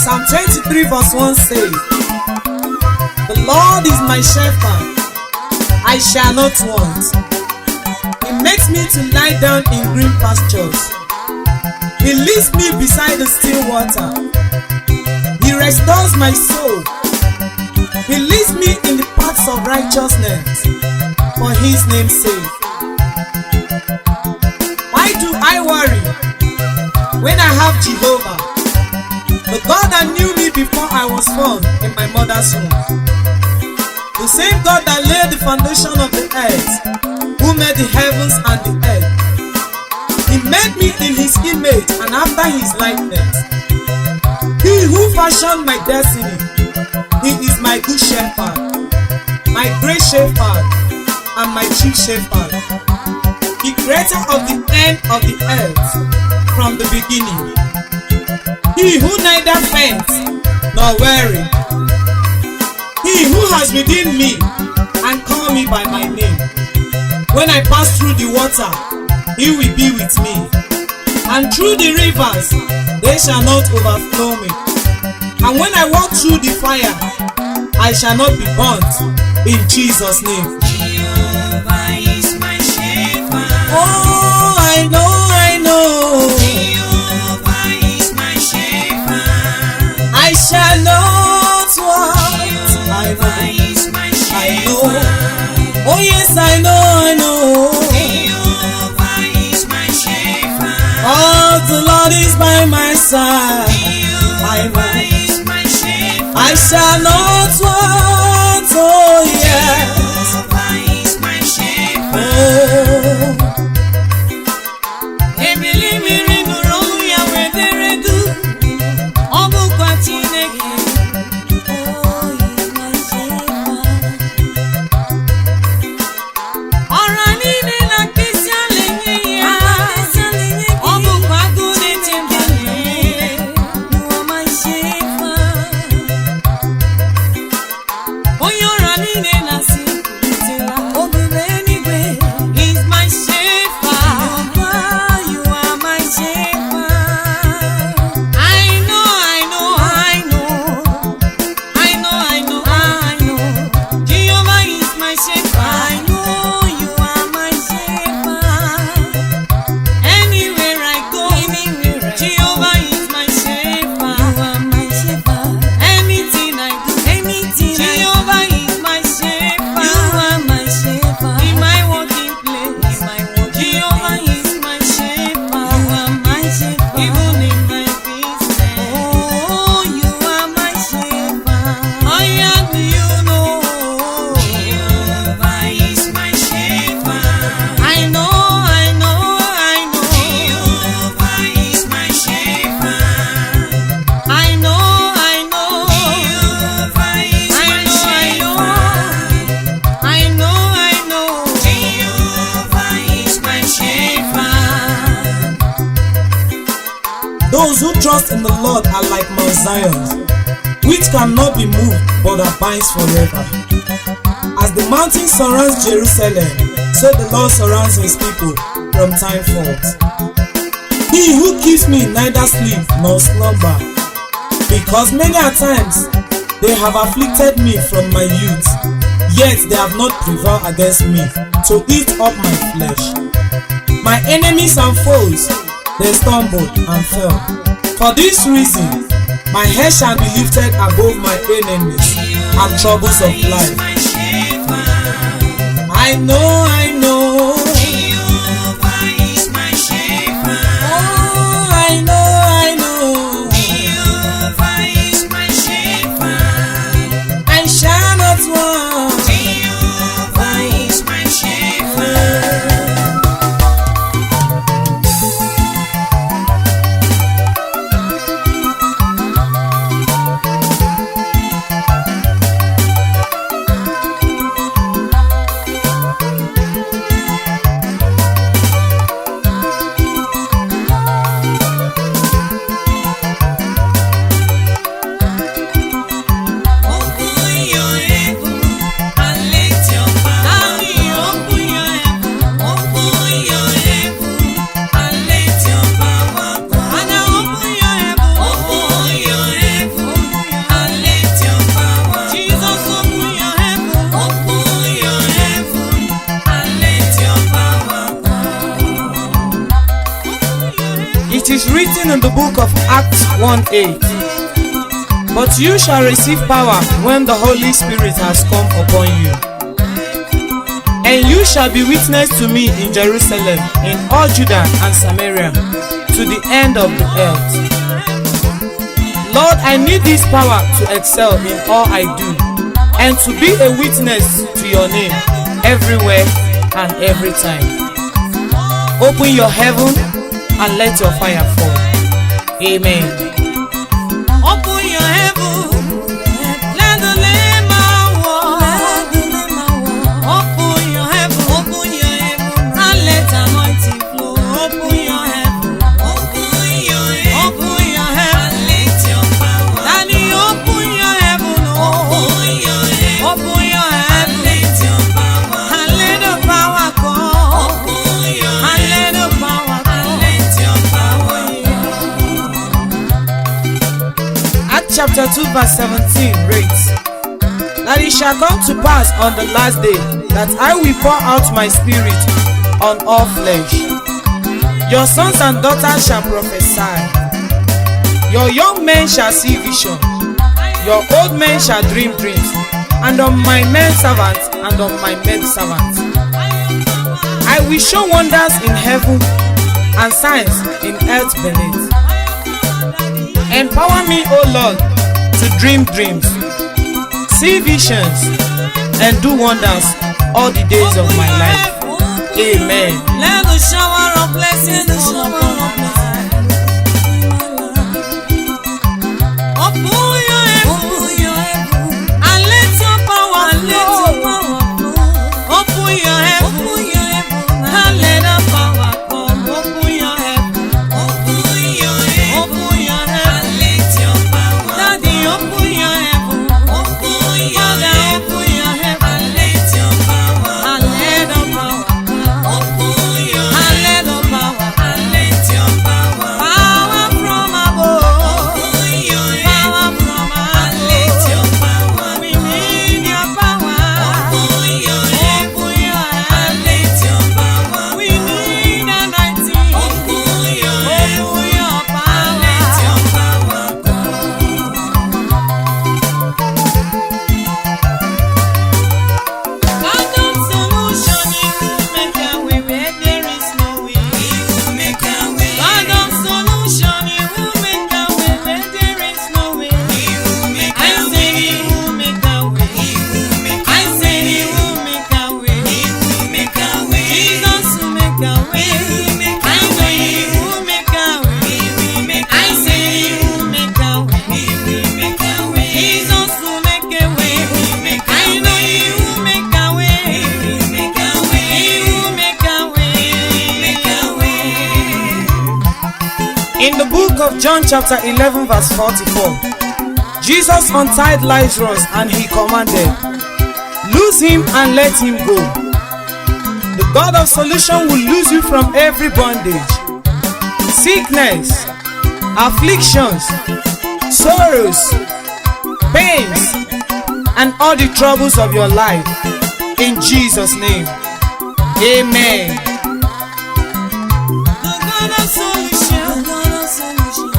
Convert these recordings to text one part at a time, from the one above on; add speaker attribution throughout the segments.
Speaker 1: Psalm 23 verse 1 says, "The Lord is my shepherd, I shall not want. He makes me to lie down in green pastures. He leads me beside the still water. He restores my soul. He leads me in the paths of righteousness for his name's sake." Why do I worry when I have Jehovah, the God that knew me before I was formed in my mother's womb? The same God that laid the foundation of the earth, who made the heavens and the earth. He made me in his image and after his likeness. He who fashioned my destiny, he is my good shepherd, my great shepherd, and my chief shepherd, the creator of the end of the earth from the beginning. He who neither faints nor weary, he who has redeemed me and called me by my name. When I pass through the water, he will be with me, and through the rivers, they shall not overflow me. And when I walk through the fire, I shall not be burnt. In Jesus' name.
Speaker 2: Jehovah is my shepherd.
Speaker 1: Oh, I know.
Speaker 2: Jehovah is my shepherd.
Speaker 1: I shall not want.
Speaker 2: Jehovah is my
Speaker 1: I know.
Speaker 2: shepherd.
Speaker 1: Oh yes, I know.
Speaker 2: Jehovah is my shepherd.
Speaker 1: Oh, the Lord is by my side.
Speaker 2: Jehovah is my shepherd.
Speaker 1: I shall not want. Oh yes.
Speaker 2: Jehovah is my shepherd.
Speaker 1: Oh.
Speaker 2: Ebili mmiri nụrụ olu ya wedere du, ọ bụkwa Chineke. Oh, he's my shepherd. Ọra niile na mkpịsị ala enye ya, ọ bụkwa agụ na-eche mba niile. You are my shepherd. Onye ọra niile na-asị kwupụtara obube eluigwe. He's my shepherd. You are my shepherd. I know. Jehovah is my shepherd. I know you are my shepherd. Anywhere I go, Jehovah is my shepherd. You are my shepherd. Anything I do, Jehovah is my shepherd. You are my shepherd. In my working place, Jehovah is my shepherd. You are my shepherd. Even in my business, oh, you are my shepherd. Oh, yeah, do you know? Jehovah is my shepherd. I know. Jehovah is my shepherd. I know. Jehovah is my shepherd. I know. Jehovah is my shepherd.
Speaker 1: Those who trust in the Lord are like Mount Zion, which cannot be moved but abides forever. As the mountain surrounds Jerusalem, so the Lord surrounds his people from time forth. He who keeps me neither sleep nor slumber, because many a times they have afflicted me from my youth, yet they have not prevailed against me to eat up my flesh. My enemies and foes, they stumbled and fell. For this reason, my head shall be lifted above my enemies and troubles of life.
Speaker 2: My shepherd.
Speaker 1: I know.
Speaker 2: Jehovah is my shepherd.
Speaker 1: Oh, I know.
Speaker 2: Jehovah is my shepherd.
Speaker 1: I shall not want.
Speaker 2: Jehovah is my shepherd.
Speaker 1: is written in the book of Acts 1:8, "But you shall receive power when the Holy Spirit has come upon you. And you shall be witness to me in Jerusalem, in all Judah and Samaria, to the end of the earth." Lord, I need this power to excel in all I do and to be a witness to your name everywhere and every time. Open your heaven and let your fire fall. Amen.
Speaker 2: Open your heaven, let the lame walk. Open your heaven, and let anointing flow. Open your heaven, open your heaven, and let your power. Daddy, open your heaven, open your heaven, and let your power, and let the power come. Open your heaven, and let the power come, and let your power.
Speaker 1: Acts chapter 2 verse 17 reads, "That it shall come to pass on the last day that I will pour out my spirit on all flesh. Your sons and daughters shall prophesy. Your young men shall see vision. Your old men shall dream dreams. And on my men servants and on my maid servants I will show wonders in heaven and signs in earth beneath. Empower me, O Lord, to dream dreams, see visions, and do wonders all the days of my life. Amen."
Speaker 2: Let the shower of blessings fall upon my life. Open your heaven, and let your power flow. Open your heaven, and let the power come. Open your heaven, open your heaven, and let your power. Daddy, open your heaven, Father, open your heaven, and let your power, and let the power come. Open your and let the power, and let your power. Power from above, power from above, and let your power. We need your power. Open your and let your power. We need anointing. Open your power, and let your power God of solution, He will make a way where there is no way. He will make a way. God of solution, He will make a way where there is no way. He will make a way. He will make a way. He will make a way. I say He will make a way. He will make a way. Jesus will make a way. He will make a way. He will make a way. He will make a way. I say He will make a way. He will make a way. Jesus will make a way. He will make a way. I know He will make a way. He will make a way. He will make a way. He will make a way.
Speaker 1: In the book of John chapter 11 verse 44, Jesus untied Lazarus and He commanded, "Loose him and let him go." The God of solution will loose you from every bondage, sickness, afflictions, sorrows, pains, and all the troubles of your life. In Jesus' name, amen.
Speaker 2: The God of solution, God of solution,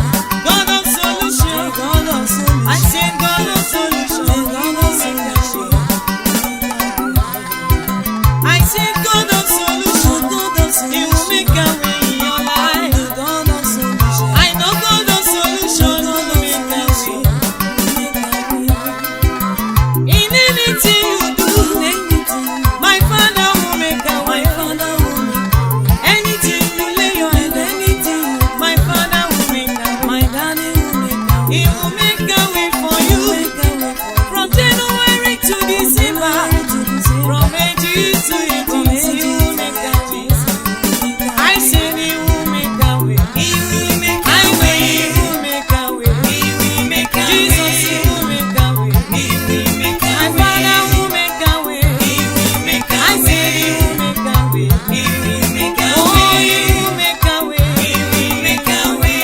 Speaker 2: God of solution, God of solution. I say God of solution, God of solution. I say God of solution, God of solution. He will make a way in your life. God of solution. I know God of solution, God will make a way. In anything you do, my Father will make a way. Anything you lay your hand, my Father will make a way. He will make a way for you. From January to December, from Ages to Ages, He will make a way. I said He will make a way. He will make a way. He will make a way. He will make a way. Jesus, He will make a way. He will make a way. My Father will make a way. He will make a way. I said He will make a way. He will make a way. Oh, He will make a way. He will make a way.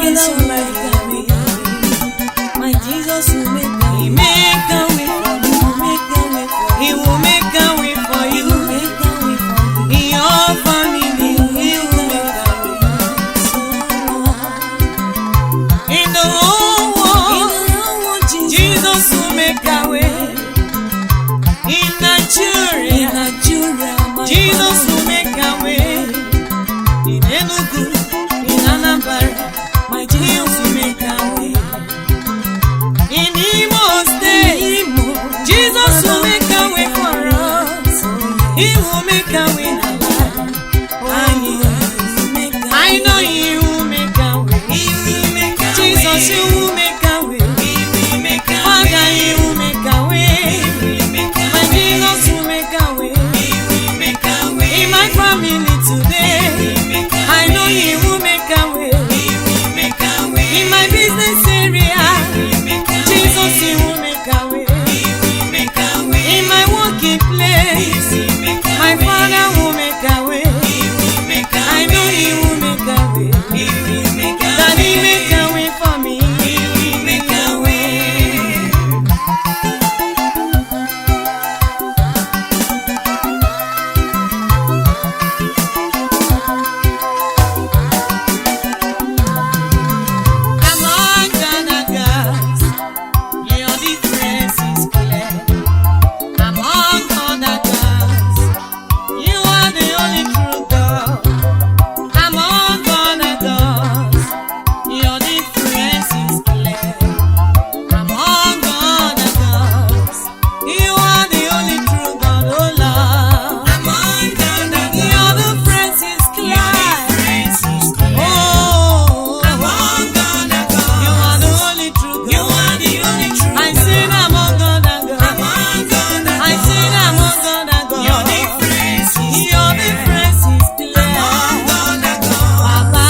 Speaker 2: Father will make a way. My Jesus will make a way. He make a way for you. He will make a way for you. He will make a way for you. In your family, He will make a way. In the whole world, Jesus will make a way. In Nigeria, Jesus will make a way. In Enugu, in Anambra, my Jesus will make a way. In Imo State, Jesus will make a way for us. He will make a way in our life. I know He will make a way. Jesus, you will make a way. Father, He will make a way. My Jesus will make a way. In my family today, I know He will make a way. In my business area, Jesus, He will make a way. In my working place, my Father will make a way. I know He will make a way. That He make a way for me. Among other gods, your difference is clear. Among other gods, you are the only true God. Among other gods, your difference is clear. Among other gods, you are the only true God, oh Lord. Among other gods, your difference is clear. Oh, among other gods, you are the only true God. You are the only true God. I said among other gods. I said among other gods. Your difference is clear. Baba,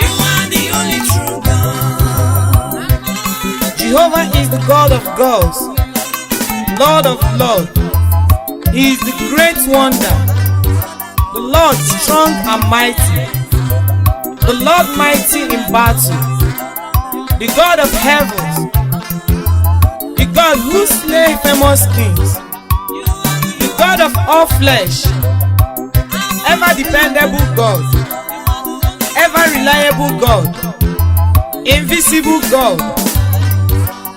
Speaker 2: you are the only true God.
Speaker 1: Jehovah is the God of gods, Lord of lords. He is the great wonder, the Lord strong and mighty, the Lord mighty in battle, the God of heavens, the God who slay famous kings, the God of all flesh, ever dependable God, ever reliable God, invisible God,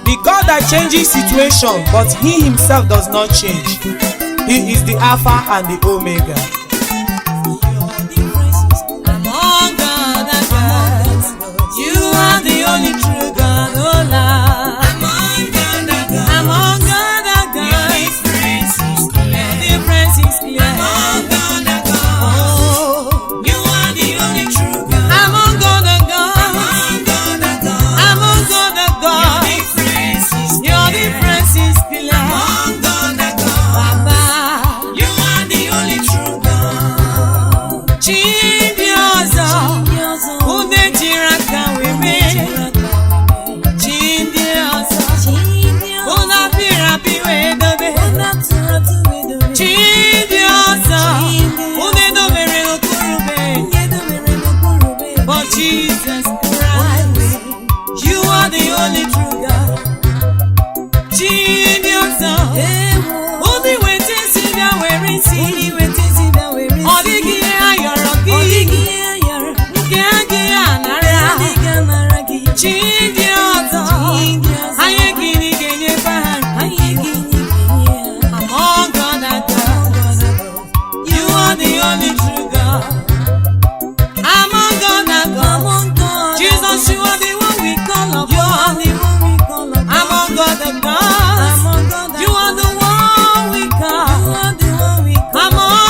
Speaker 1: the God that changes situation, but He Himself does not change. He is the Alpha and the Omega.
Speaker 2: Among other gods, you are the only true God, oh Lord. Among other gods, your difference is clear. Oh, you are the only true God. Among other gods, your difference is clear. Baba, you are the only true God. Chindiozo, ude jiraka wewe. Chindiozo, una pirapi wedobe. Chindiozo, ude dobere okurube. For Jesus Christ, you are the only true God. Chindiozo, only waiting see that we're in see. Odigi ayoro gi, nge anara. Chindiozo, aye gini genye bahan. Among other gods, you are the only true God. Among other gods, Jesus, you are the one we call upon. Among other gods, you are the one we call. Among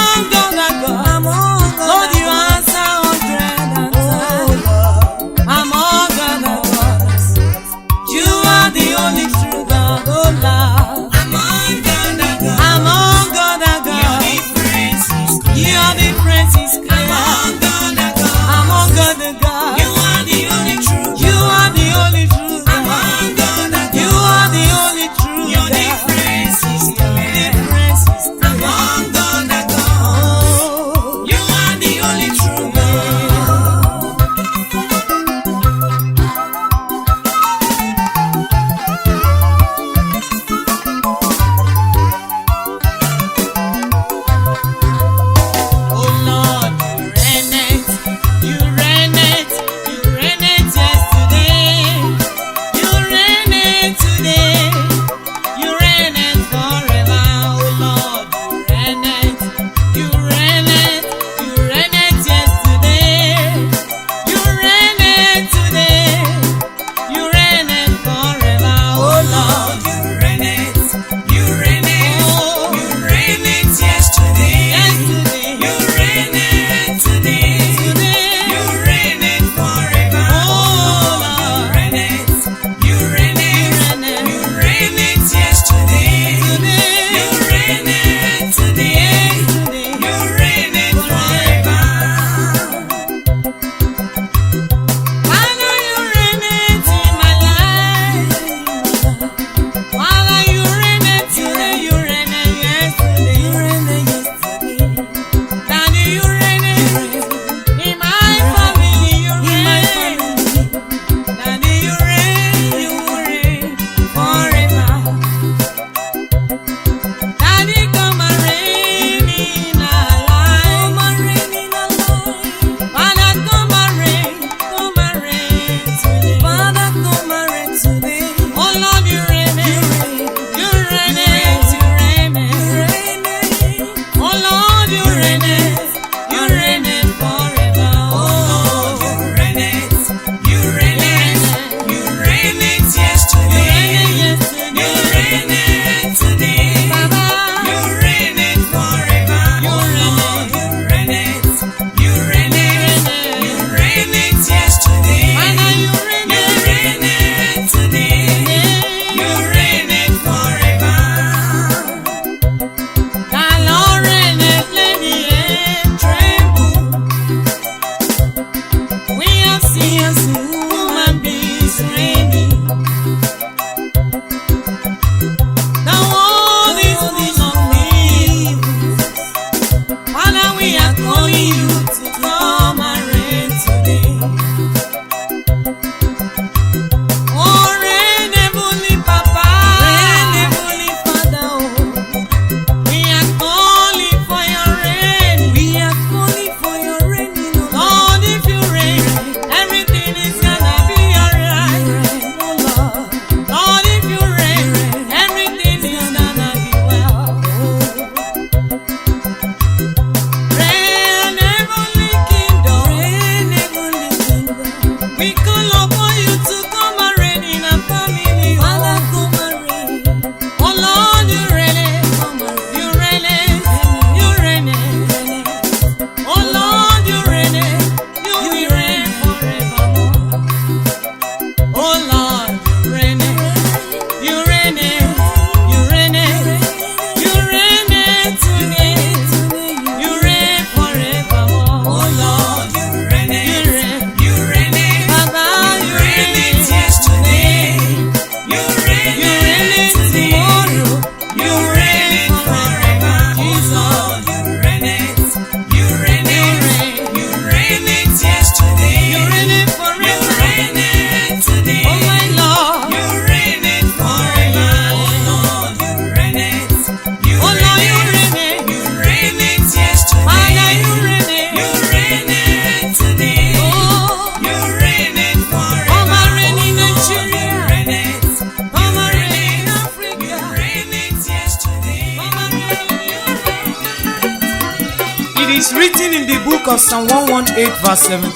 Speaker 1: is written in the book of Psalm 118 verse 17.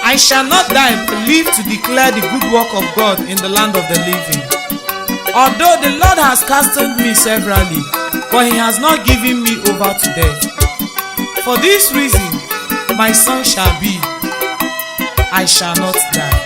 Speaker 1: I shall not die but live to declare the good work of God in the land of the living. Although the Lord has casted me severally, but he has not given me over to death. For this reason, my song shall be, I shall not die.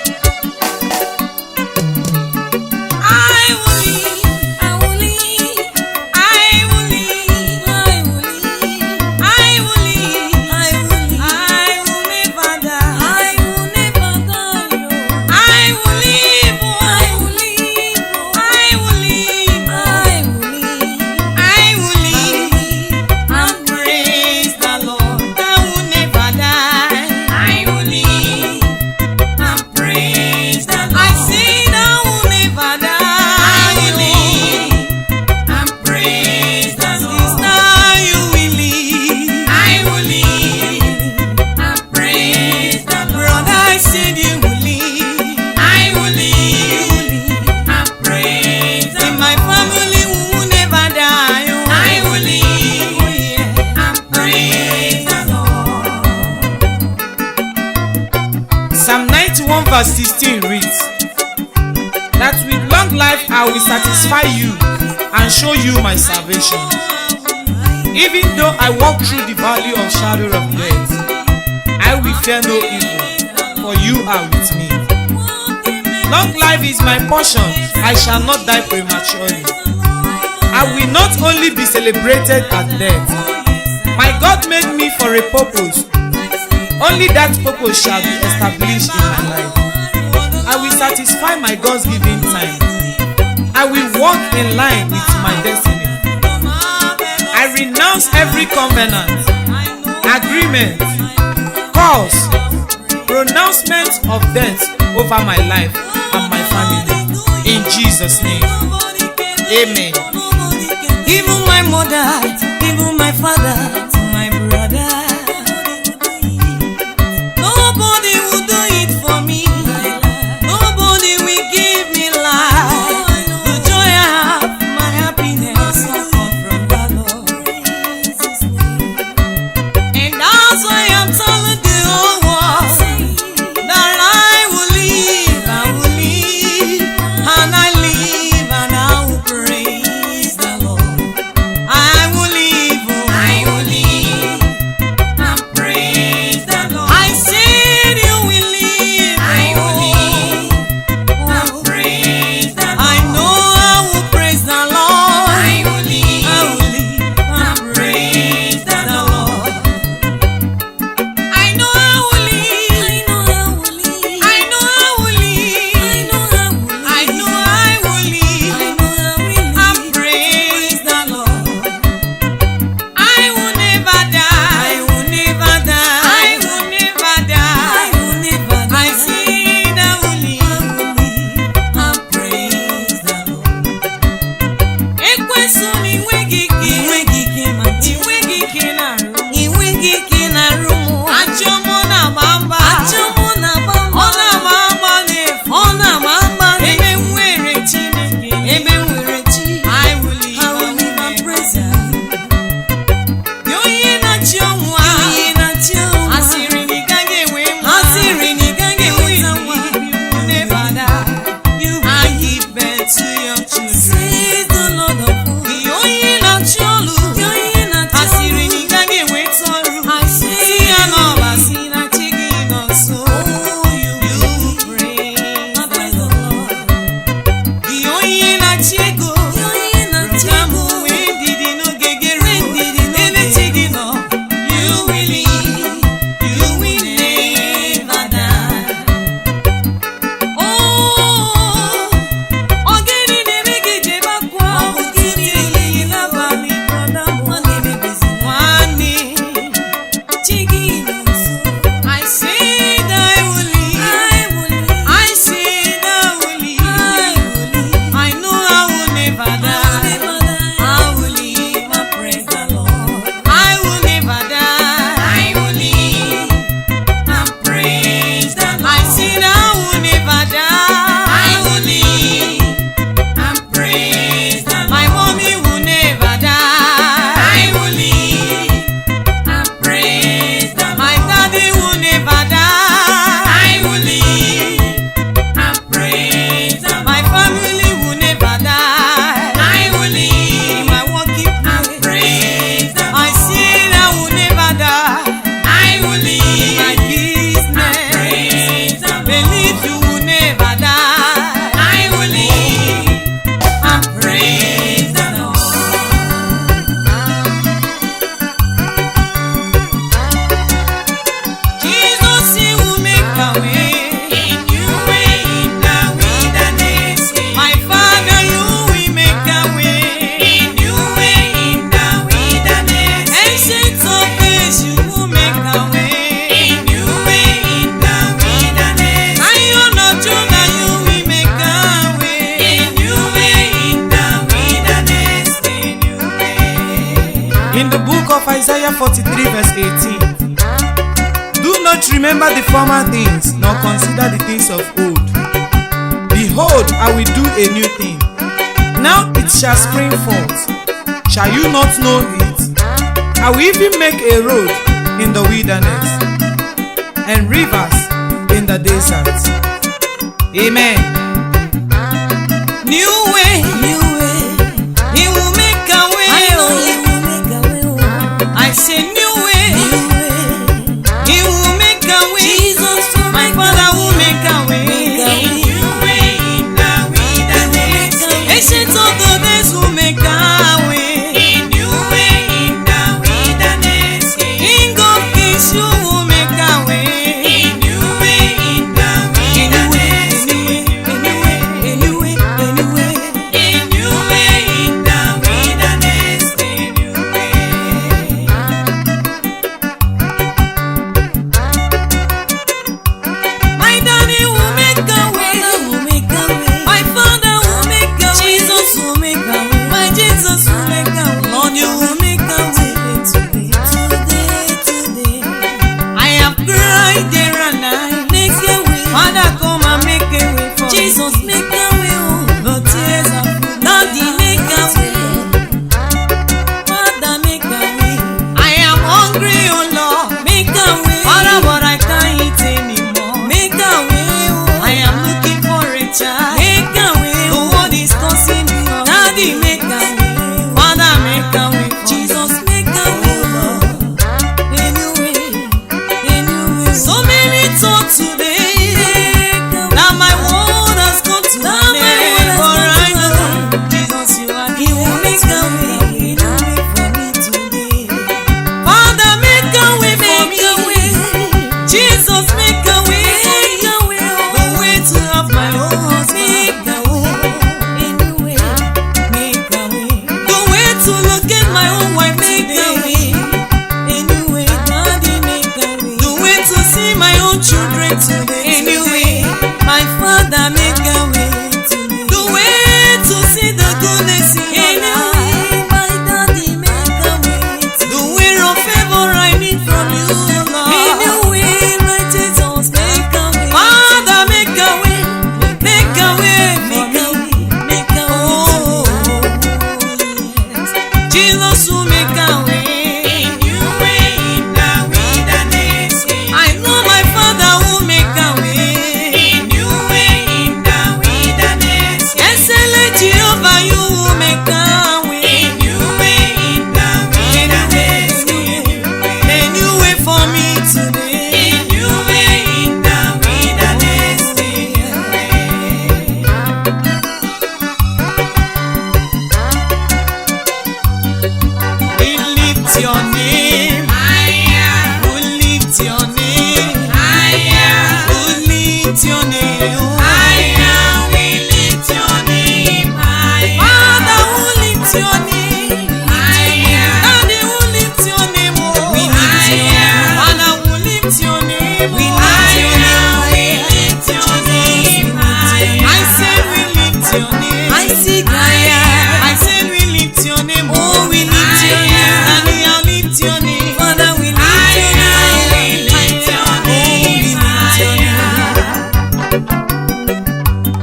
Speaker 1: Psalm 91 verse 16 reads, that with long life I will satisfy you and show you my salvation. Even though I walk through the valley of shadow of death, I will fear no evil, for you are with me. Long life is my portion, I shall not die prematurely. I will not only be celebrated at death. My God made me for a purpose. Only that purpose shall be established in my life. I will satisfy my God's given time. I will walk in line with my destiny. I renounce every covenant, agreement, curse, pronouncement of death over my life and my family. In Jesus' name, amen.
Speaker 2: Even my mother, even my father, my brother, nobody will do it for me. Nobody will give me life. The joy I have, my happiness, all come from the Lord. And that's why I'm telling the whole world that I will live, and I live, and I will praise the Lord. I will live, I will live.
Speaker 1: In the book of Isaiah 43 verse 18, do not remember the former things, nor consider the things of old. Behold, I will do a new thing. Now it shall spring forth. Shall you not know it? I will even make a road in the wilderness and rivers in the desert. Amen.
Speaker 2: New way, He will make a way.
Speaker 3: I know He will make a way. Oh.
Speaker 2: I say new way, He will make a way.
Speaker 3: Jesus will
Speaker 2: My
Speaker 3: make a
Speaker 2: Father
Speaker 3: way.
Speaker 2: will make a way.
Speaker 3: Make a way.
Speaker 2: New way in the wilderness. Ancient of the days will make a way. A new way in the wilderness. King of kings, you will make a way. A new way in the wilderness. A new way in the wilderness. A new way. My daddy will make a way.
Speaker 3: Father will make a way.
Speaker 2: My Father will make a way.
Speaker 3: Jesus will make a way.
Speaker 2: My Jesus will make a way. Lord, you will make a way.
Speaker 3: Today.
Speaker 2: I have cried day and night.
Speaker 3: Make a way.
Speaker 2: Father, come and make a way for me.
Speaker 3: Jesus, make a way. Oh.
Speaker 2: The tears are flowing.
Speaker 3: Daddy, make a way. Father, make a way.
Speaker 2: I am hungry, oh Lord.
Speaker 3: Make a way.
Speaker 2: Father, but I can't eat anymore.
Speaker 3: Make a way. Oh.
Speaker 2: I am looking for a child.
Speaker 3: Make a way.
Speaker 2: The
Speaker 3: Oh.
Speaker 2: world is causing me hungry.
Speaker 3: Daddy, make a way.
Speaker 2: Father, make a way for me.
Speaker 3: Jesus, make a way. Lord. A new way. A new way.
Speaker 2: So many thought today
Speaker 3: Make a way.
Speaker 2: that my world has come to
Speaker 3: That
Speaker 2: an
Speaker 3: my
Speaker 2: end.
Speaker 3: world has
Speaker 2: But
Speaker 3: come
Speaker 2: I
Speaker 3: to
Speaker 2: know,
Speaker 3: an
Speaker 2: Jesus, you are
Speaker 3: He will make a way. A new way for me today.
Speaker 2: Father, make a way for
Speaker 3: Make
Speaker 2: me.
Speaker 3: a way.
Speaker 2: Jesus, make a way.
Speaker 3: Make a way.
Speaker 2: The way to have my own husband.
Speaker 3: Make a way. A new way. Make a way.
Speaker 2: The way to locate my own wife
Speaker 3: Make a
Speaker 2: today.
Speaker 3: way. A new way. Daddy, make a way.
Speaker 2: The way to see my own children today.
Speaker 3: A new way. My Father, make a way today.
Speaker 2: The way to see the goodness in
Speaker 3: A
Speaker 2: your
Speaker 3: new
Speaker 2: life.
Speaker 3: way. My Daddy, make a way
Speaker 2: The
Speaker 3: today.
Speaker 2: way of favor I need from you,
Speaker 3: A
Speaker 2: Lord.
Speaker 3: new way. My Jesus, make a way.
Speaker 2: Father, make a way. Make a way for
Speaker 3: Make a
Speaker 2: me.
Speaker 3: way. Make a way.
Speaker 2: Oh,
Speaker 3: Yes.
Speaker 2: Jesus will make a way. A new way in the wilderness. I know my Father will make a way. A new way in the wilderness. Excellent Jehovah, you will make a way. A new way in the wilderness. A new way for me today. A new way in the wilderness. We lift your name higher. We lift your name higher. We lift your name higher. We lift your name higher. Father, we lift your name higher. Daddy, we lift your name
Speaker 3: We lift your name.
Speaker 2: Father, we lift your name
Speaker 3: We lift your name
Speaker 2: We lift your name higher. I said we lift your name.
Speaker 3: I seek higher.
Speaker 2: I said we lift your name.
Speaker 3: Oh, we lift your name.
Speaker 2: Daddy, I lift your name.
Speaker 3: Father, we lift your name.
Speaker 2: We lift your
Speaker 3: Oh, we
Speaker 2: name.
Speaker 3: lift your name.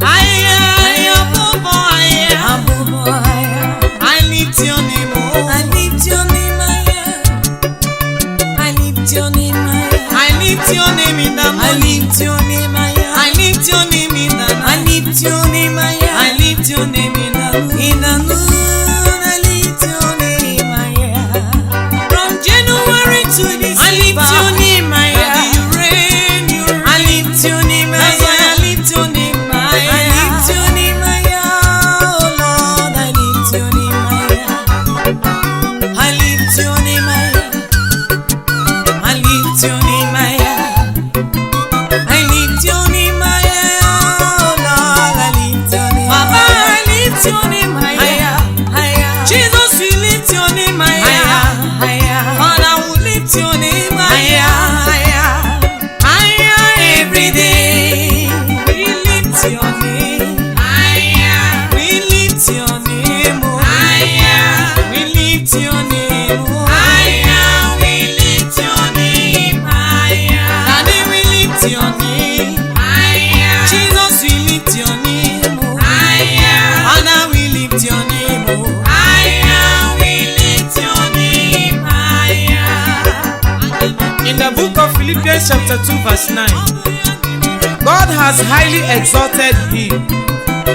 Speaker 2: Higher, above all higher.
Speaker 3: Above all higher.
Speaker 2: I lift your name. Oh,
Speaker 3: I lift your name higher. I lift your name higher.
Speaker 2: I lift your name in the
Speaker 3: I
Speaker 2: morning.
Speaker 3: lift your name higher.
Speaker 2: I lift your name in the
Speaker 3: I
Speaker 2: night.
Speaker 3: lift your name higher.
Speaker 2: I lift your name in the noon.
Speaker 3: In the noon, I lift your name higher.
Speaker 2: From January to December,
Speaker 3: I lift your name higher.
Speaker 2: Daddy, you reign, you reign.
Speaker 3: I lift your name
Speaker 2: That's why
Speaker 3: higher.
Speaker 2: I lift your name higher.
Speaker 3: I lift your name higher. Oh Lord, I lift your name higher. I lift your name higher. I lift your name higher. I lift your name higher. Oh Lord, I lift your name
Speaker 2: Baba,
Speaker 3: higher.
Speaker 2: I lift your name higher.
Speaker 3: Higher.
Speaker 2: Jesus, we lift your name higher.
Speaker 3: Higher. Higher.
Speaker 2: Father, we lift your name
Speaker 3: Higher.
Speaker 2: higher.
Speaker 3: Higher.
Speaker 2: Higher
Speaker 3: Every day.
Speaker 2: We lift your name higher. We lift your name, oh. Higher. We lift your name, oh.
Speaker 1: Philippians chapter 2 verse 9, God has highly exalted him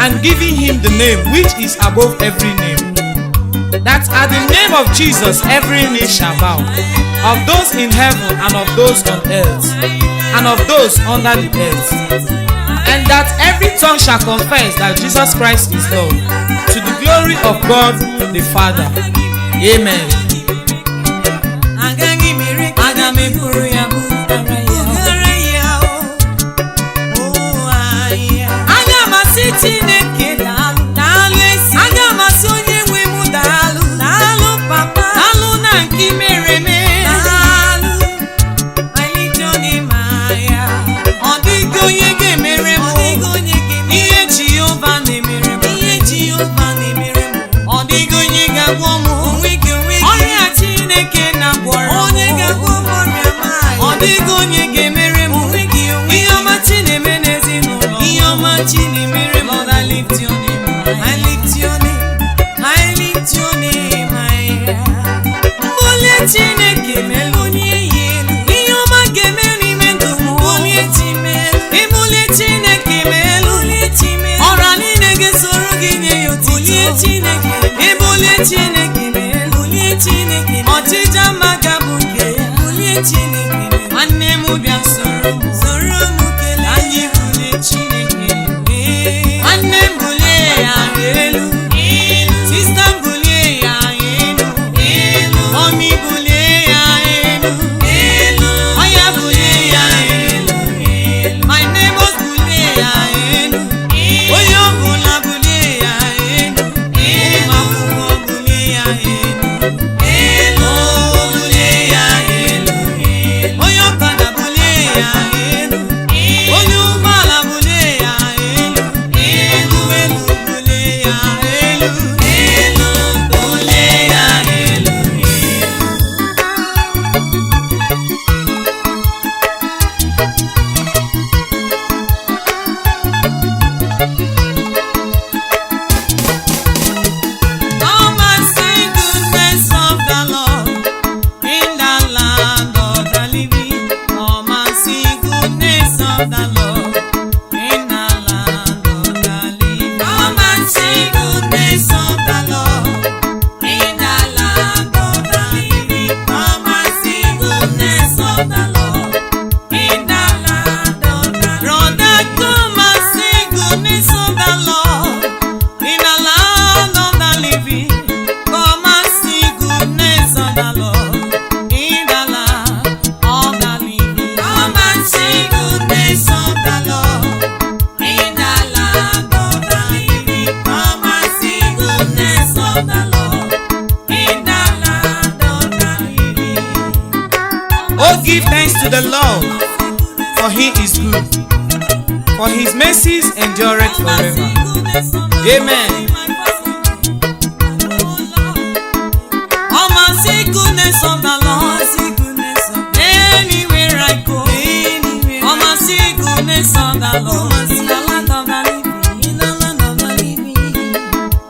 Speaker 1: and given him the name which is above every name, that at the name of Jesus every knee shall bow, of those in heaven and of those on earth and of those under the earth, and that every tongue shall confess that Jesus Christ is Lord, to the glory of God the Father. Amen.
Speaker 3: Chineke daalụ, daalụ esi. Aga m asị onye nwe m daalụ, daalụ papa, daalụ na nke mere eme, daalụ. I lift your name higher. Ọ dịghị onye ga-emere m, ọ dịghị onye ga-emere m ihe Jehova na-emere m, ihe Jehova na-emere m. Ọ dịghị onye ga-agwọ m, onweghị ọrịa Chineke na-agwọrọ m, onye ga-agwọ m ọrịa m. Ọ dịghị onye ga-emere m, onweghị ihe ọma Chi na-eme n'ezinụlọ, ihe ọma Chi na-emere. Lord, I lift your name high. I lift your name. I lift your name high. Mbole Chineke melonye yelu. Ihe ọma ga-eme n'ime ndụ m. Mbole Chimelu. Mbole Chineke melu. Mbole Chimelu. Ọra niile ga-esoro gị nye ya otito. Mbole Chineke. Mbole Chineke melu. Mbole Chineke. Ọchịcha maka bụ nke ya. Mbole Chineke melu. Nwanne m bịa soro m. Soro m kelee. Anyị mbole Chineke. Nwanne m bulie ya elu, sista m bulie ya elu, mọmi bulie ya elu, ọya bulie ya elu, my neighbors bulie ya elu, onye ọbụla bulie ya elu, ụmụ akwụkwọ bulie ya elu, bulie ya elu, onye ọkada bulie ya elu, onye ụgbọala bulie ya elu.
Speaker 1: Give thanks to the Lord, for he is good, for his mercies endureth forever. Amen.
Speaker 3: See goodness of the Lord anywhere I go. I'ma see goodness of the Lord in the land of the living, in the land of the living.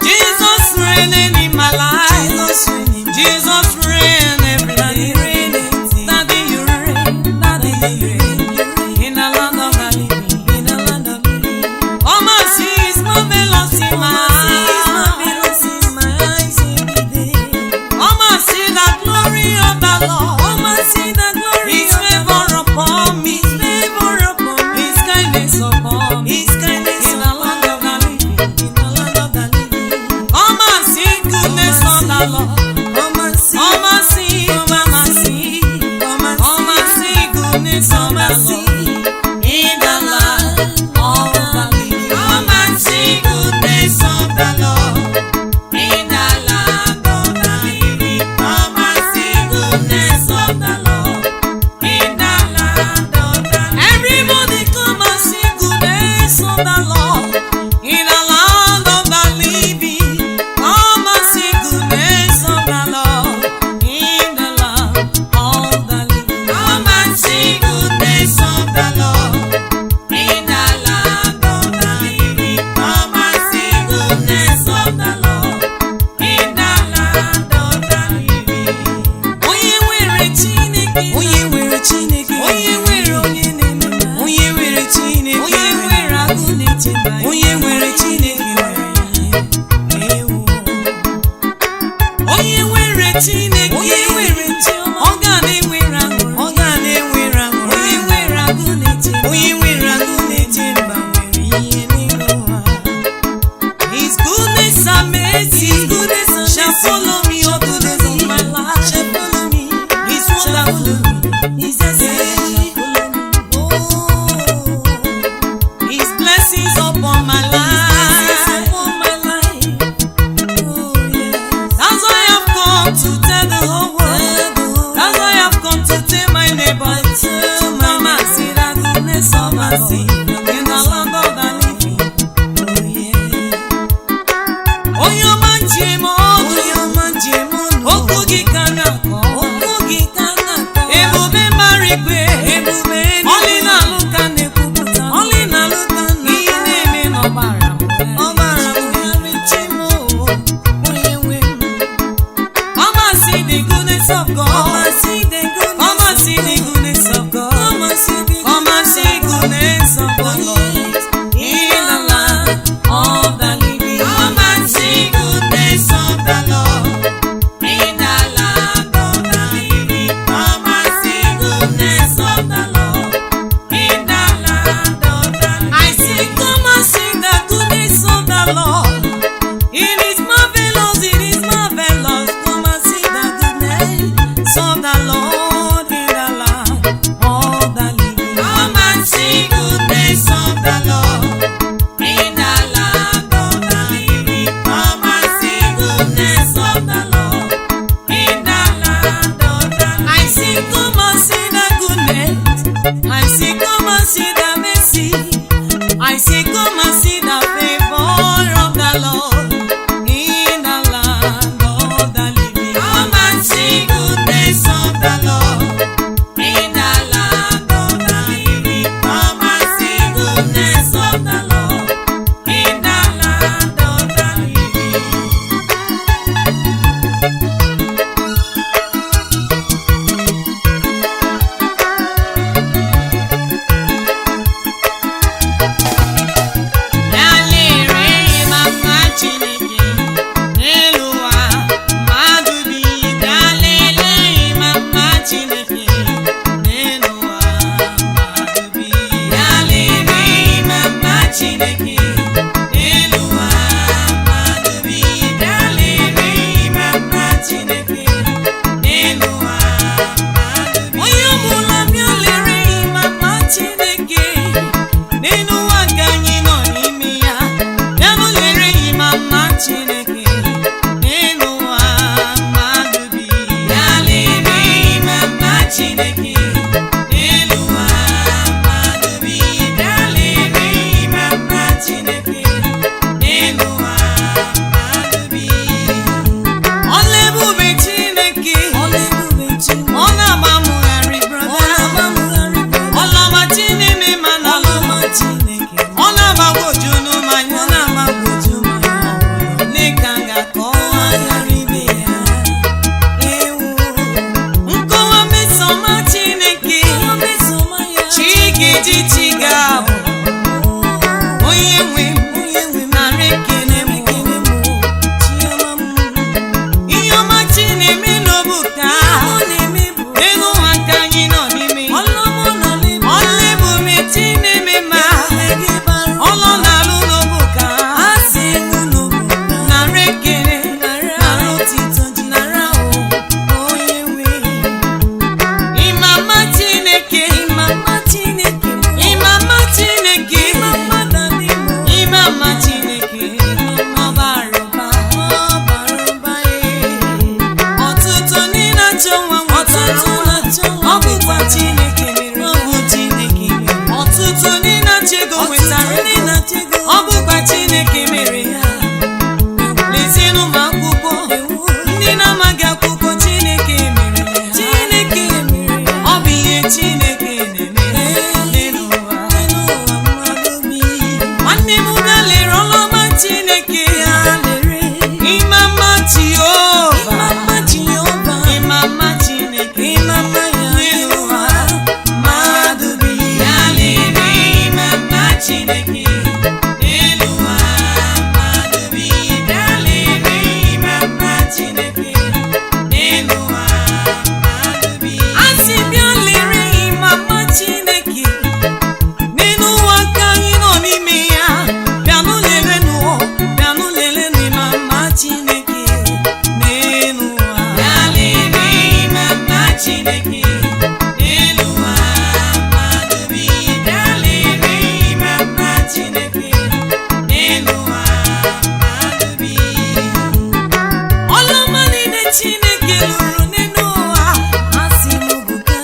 Speaker 3: Jesus reigning in my life. Jesus reign every day. Daddy you reign, Daddy you reign in the land of the living, in the land of the living. I'ma see His marvelous in my eyes. See the glory of the Lord. Oh, see the glory. His favor upon me. His favor upon me. His kindness upon me. His kindness in the land of the living. In the land of the living. Oh, see goodness of the Lord. Oh, Chineke, onye nwere chiọma, ọ ga na-enwere aṅụrị, ọ ga na-enwere aṅụrị, onye nwere agụ na-eche, onye nwere agụ na-eche mba nwere ihe n'elu ụwa. His goodness and mercy, His goodness and shall follow me all the days of my life. Shall follow me. His wonderful, His essence shall follow me. His blessings upon my life, upon my life. Oh yes. That's why I've come to tell the whole world. That's why I've come to tell my neighbor to come and see the goodness of my sin in the land of the living. Oh yeah. Oh your man Jemo, oh your man Jemo. Okwu gị ka na-akọ, okwu gị ka na-akọ. Ebube marigwe, ebube ọlị na-alụ ka na-ekwupụta, ọlị na-alụ ka na ihe na-eme n'ọbara m, ọbara m yarị Chimo, onye nwe m. Come and see the goodness of God. Come and see the goodness, come and see the goodness of God. Come and see the goodness of the Lord in the land of the living. Come and see goodness of the Lord in the land of the living. Come and see goodness of the Lord in the land of the living. I say, come and see the goodness of the Lord. It is marvelous, it is marvelous. Come and see the goodness of the Lord in the land of the living. Come and see goodness of the Lord in the land of the living. Come and see goodness of the Lord in the land of the living. I say, come and see the goodness. I say, come and see the mercy. I say, come and see the favor of the Lord in the land of the living. Come and see goodness of the Lord in the land of the living. Come and see goodness of the Lord in the land of the living. Imama lụrụ n'elu ụwa asị m buga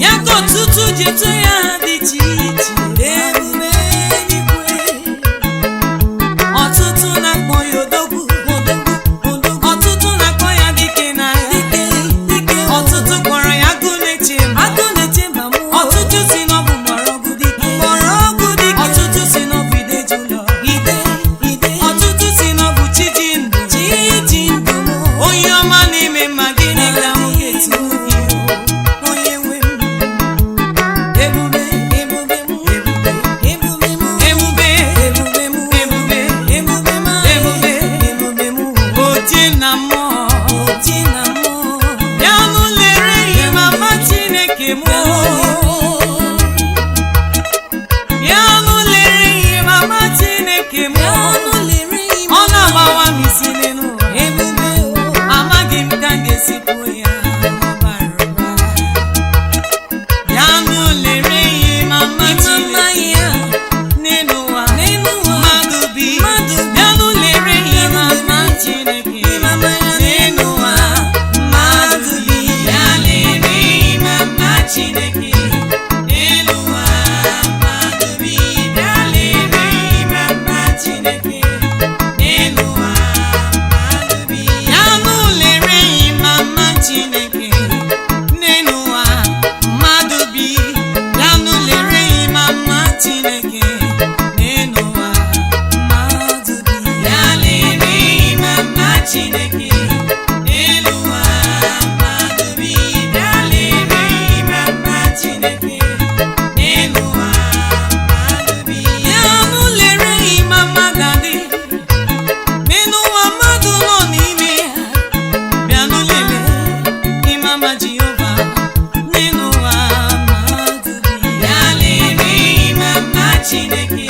Speaker 3: ya ka ọtụtụ ji eto ya dị iche iche ebube eluigwe ọtụtụ na-akpọ ya odogwu ọtụtụ na-akpọ ya dike n'agha ọtụtụ kpọrọ ya agụ na-eche mba ọtụtụ si na ọ bụ mgbọrọgwụ dike ọtụtụ si na ọ bụ ideji ụlọ ọtụtụ si na ọ bụ chiji ndụ onye ọma na-eme mma gịnị ka m ga-eti gị onye nwe m ebube ebube m ebube ebube m ebube ebube m ebube ebube m ebube ebube m oti na mmụọ ya nụ lere ihe mama Chineke m ya nụ lere ihe mama Chineke m ọ na-agbawa m isi n'elu amaghị m ka m ga-esi kwuo ya ya nụ lere ihe mama Chineke n'elu ụwa mmadụ bi ya nụ lere ihe mama Chineke n'elu ụwa mmadụ bi ya lere ihe mama Chineke n'elu ụwa mmadụ bi ya lere ihe mama Chineke n'elu ụwa mmadụ bi ya nụ lere ihe mama Chineke n'elu ụwa mmadụ bi ya nụ lere ihe mama Chineke n'elu ụwa mmadụ bi ya lere ihe mama Chineke n'elu ụwa mmadụ bi ya lere ihe mama Chineke n'elu ụwa mmadụ bi ya nụ lere ihe mama Dadi n'elu ụwa mmadụ nọ n'ime ya bịanụ lelee ihe mama Jehova n'elu ụwa mmadụ bi ya lere ihe mama Chineke